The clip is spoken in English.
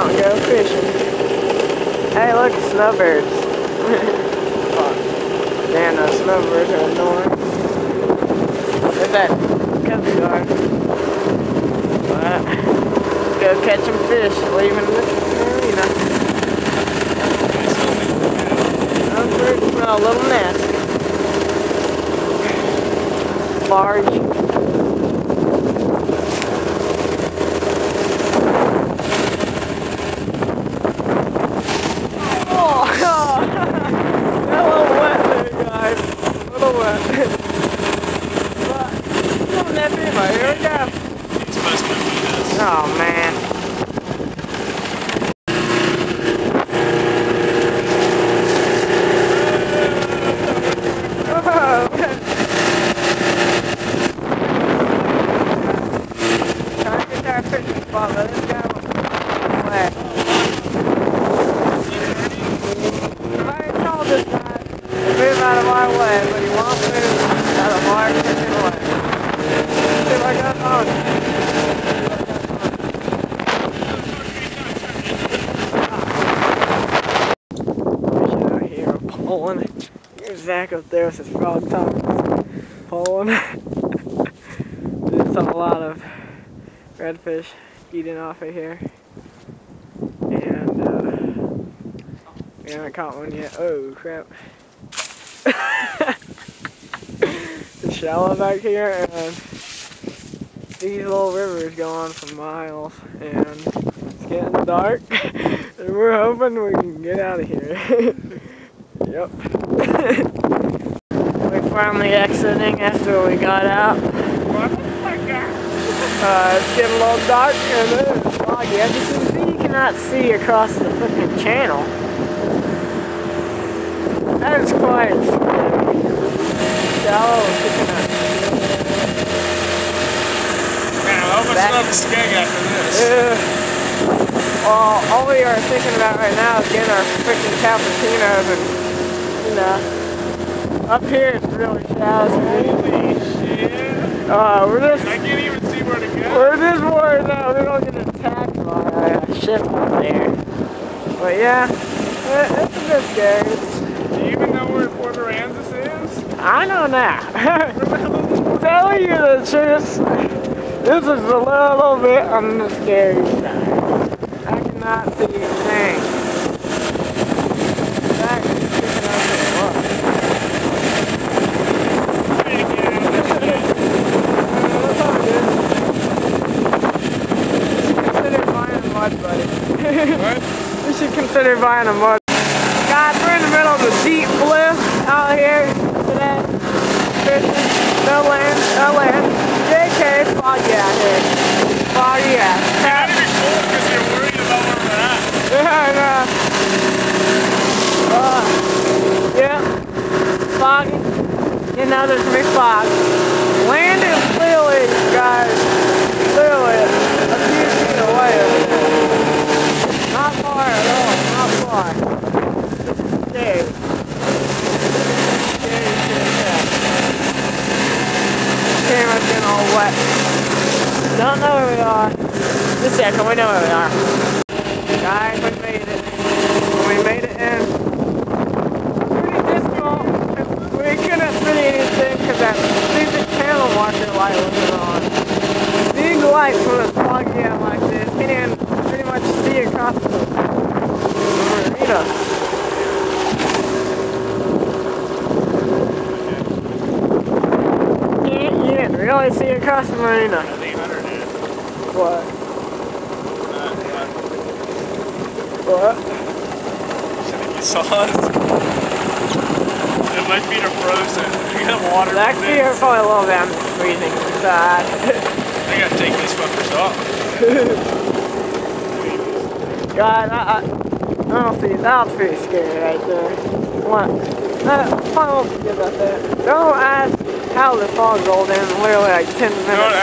out and go fishing. Hey, look, snowbirds. Oh, man, those snowbirds are annoying. There's that Coast Guard. But let's go catch some fish, leaving the marina. Snowbirds smell a little nasty. Large. Oh man. Trying to get that fishing spot, but this guy was away. I told this guy to move out of my way, but he won't move out of my fishing way. See if I got on. Pulling. Here's Zach up there with his frog tongues pulling. There's a lot of redfish eating off of here. And we haven't caught one yet. Oh crap. The shallow back here, and these little rivers go on for miles, and it's getting dark, and we're hoping we can get out of here. Yep. We're finally exiting after we got out. It's getting a little dark and it's foggy. As you can see, you cannot see across the freaking channel. That is quite shallow. Man, I hope it's not a skeg after this. Well, all we are thinking about right now is getting our freaking cappuccinos and, you know, up here it's really shallow. Holy shit. We're just... I can't even see where to go. We're just worried that we don't get attacked by a ship up there. But yeah, it's a bit scary. Do you even know where Port Aransas is? I know now. Telling you the truth, this is a little bit on the scary side. I cannot see a thing. That is picking up the book. That's all good. Consider buying a mud, buddy. What? You should consider buying a mud. Guys, we're in the middle of the deep blue out here today. Fishing. No land, no land. JK, foggy out here. Foggy out. Not even cold because you're worried about where we're at. Yeah, I know. Yeah. Foggy. You know, there's big fog. Land is clearly, guys, clearly a few feet away over there. Not far at all, not far. This is scary. Scary shit, yeah. Camera's getting all wet. Don't know where we are. Just a second, we know where we are. Guys, we made it. We made it in. Pretty difficult. We couldn't see anything because that stupid channel marker light was on. Big lights when it's plugged in like this. You can pretty much see across the marina. You didn't really see across the marina. What? What? You saw us? My feet are frozen. You got water. That feet are probably a little bit freezing inside. I gotta take these fuckers off. God, I don't see, that's pretty scary right there. What? I won't forget about that. Don't ask how the fog rolled in literally like 10 minutes.